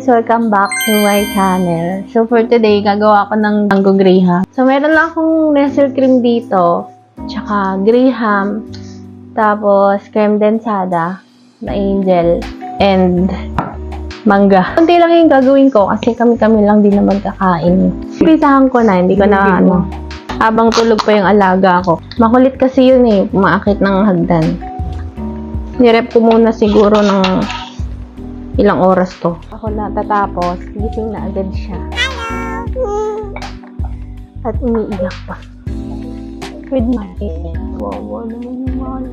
guys! Welcome back to my channel. So for today, gagawa ko ng mango graham. So meron lang akong Nestle cream dito, tsaka graham, tapos creme densada na angel, and mangga. Kunti lang yung gagawin ko kasi kami-kami lang din naman kakain. Pisahan ko na, hindi ko na habang tulog pa yung alaga ko. Makulit kasi yun eh, umaakit ng hagdan. Nirep ko muna siguro ng ilang oras to. Ako na tatapos, gising na agad siya. At umiiyak pa. With my wow naman yung mahal.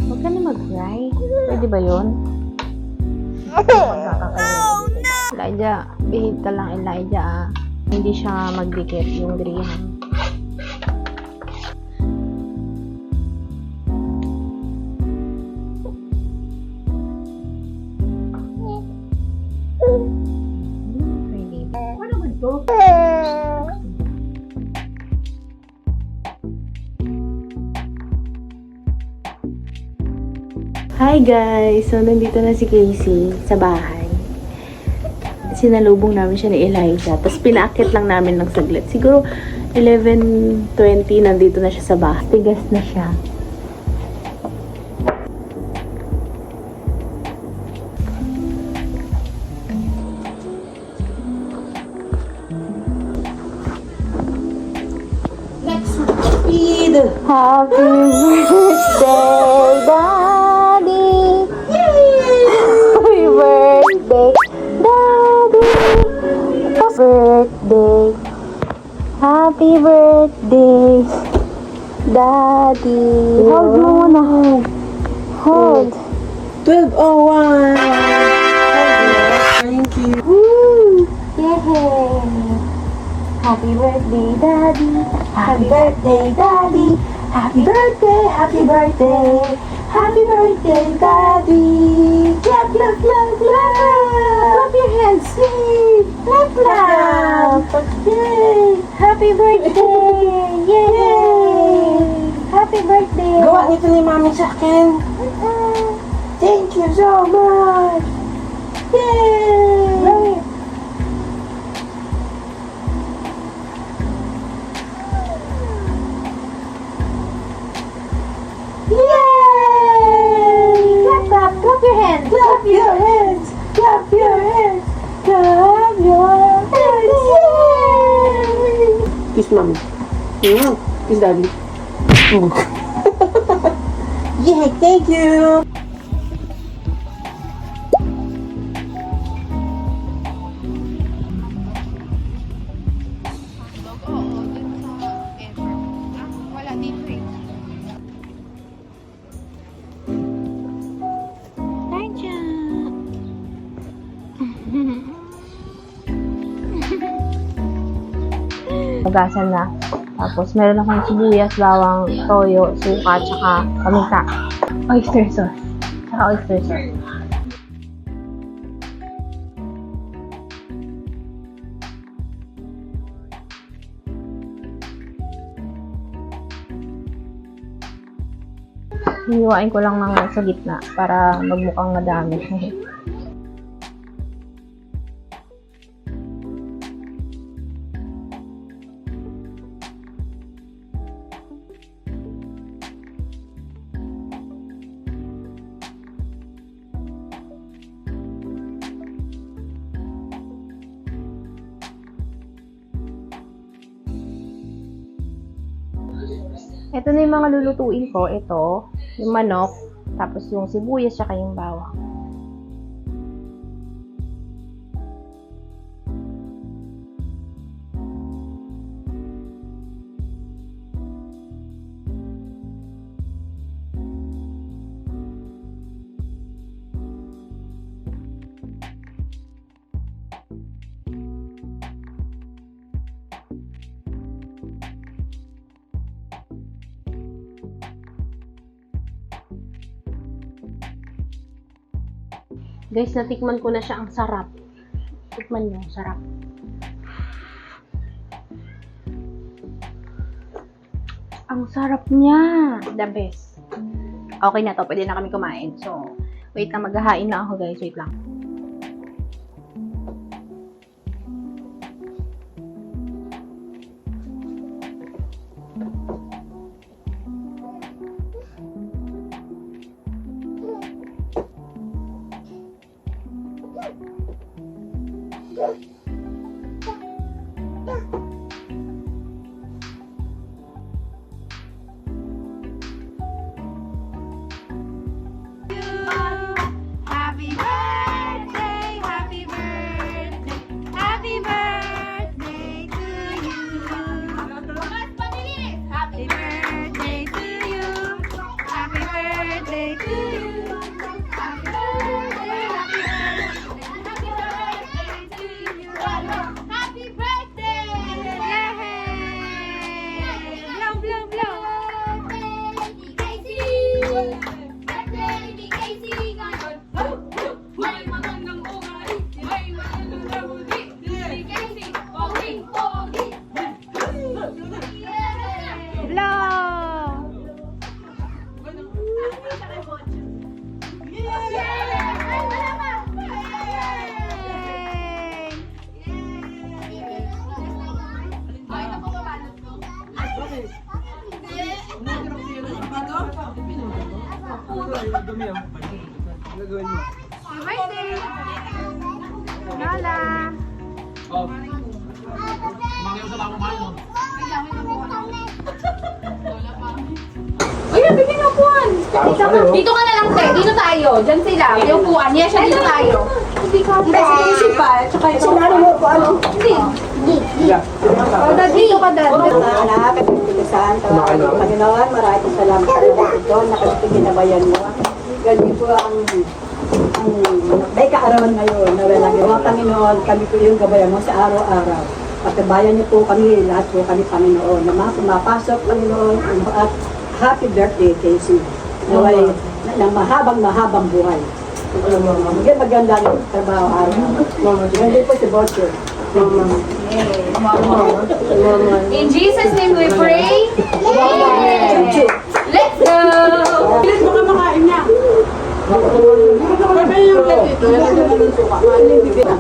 Huwag ka na mag-cry. Pwede ba yun? Elijah, behave ka lang, Elijah. Hindi siya magdikit yung graham. Hi guys! So, nandito na si Casey sa bahay. Sinalubong namin siya ni Elijah. Tapos, pinaakit lang namin ng saglit. Siguro, 11:20 nandito na siya sa bahay. Tigas na siya. Let's speed! Happy birthday, Daddy! Happy birthday, Daddy! Happy birthday, Daddy! Hold mo muna. Hold. 12:01! Thank you! Woo! Yay! Happy birthday, Daddy! Happy birthday, Daddy! Happy birthday, happy birthday! Happy birthday, Daddy! Clap, clap, clap, clap! Clap your hands, please! Clap, clap! Yay! Happy birthday! Yay! Happy birthday! Gawa nito ni Mami sa akin. Thank you so much! Yay! Yay! Clap, clap, clap your hands! Clap your hands! Clap your hands! Clap your hands! Yay! Kiss Mami. Kiss Daddy. Yay! Thank you! Wala dito eh. Hugasan na. Tapos, meron akong sibuyas, bawang, toyo, suka, tsaka paminta. Oyster sauce. Tsaka oyster sauce. Hiniwain ko lang ng sa gitna para magmukhang madami. Ito na yung mga lulutuin ko. Ito, yung manok, tapos yung sibuyas, tsaka yung bawang. Guys, natikman ko na siya. Ang sarap. Tikman nyo. Sarap. Ang sarap niya. The best. Okay na to. Pwede na kami kumain. So, wait lang. Maghahain na ako, guys. Wait lang. Happy birthday, happy birthday, happy birthday to you. Mas pabilis! Happy birthday to you. Happy birthday to you. Happy birthday, happy birthday to you. Happy birthday! Yay! Blow, blow, blow! Birthday! Lola! Oh. Mangyaw sa bako mahal mo. Uy, nabibing upuan! Dito ka na lang, te. Dito tayo. Diyan sila. May upuan. Yes, siya dito tayo. Hindi ka. Presidential pa, tsaka ito. Sinaro mo po ano? Hindi. Dito ka, dad. Anak, at pagkakasan, Panginoon, maraming salamat sa iyo ito, nakapagpiginabayan mo. Ganyan po ang may kaarawan ngayon na wala gawa, Panginoon, kami po yung gabayan mo sa araw-araw. Patabayan niyo po kami, lahat po kami, Panginoon, na mga pumapasok, Panginoon, at happy birthday, Casey. Naway ng mahabang buhay. Magandang trabaho araw-araw. Ganyan po si Botcher. In Jesus' name we pray. Amen. Let's go! Bilis mo ka makain niya. Sabi yung dito, yung suka. Ano yung bibira?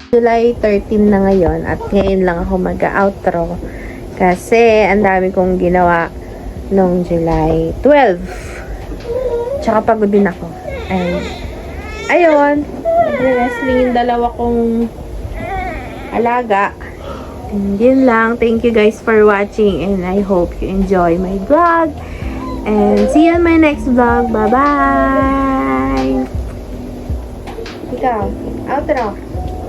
July 13 na ngayon at ngayon lang ako mag-outro kasi ang dami kong ginawa nung July 12. Tsaka pagod din ako. And ayun, nag-wrestling yung dalawa kong alaga. And yun lang. Thank you guys for watching and I hope you enjoy my vlog. And see you in my next vlog. Bye-bye! Ikaw, outro.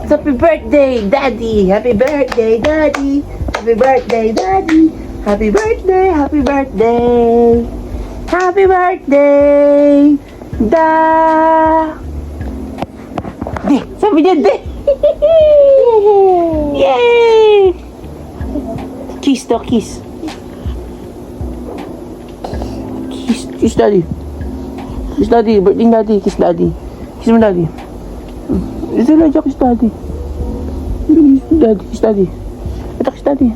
Happy birthday, Daddy! Happy birthday, Daddy! Happy birthday, Daddy! Happy birthday, happy birthday. Happy birthday. Di, sabi niya, di. Yay! Kiss to, kiss. Kiss daddy. Kiss daddy, birthday daddy, kiss daddy. Kiss mo daddy. Ito lang dyan, kiss daddy. Kiss daddy, kiss daddy. Ito, kiss daddy.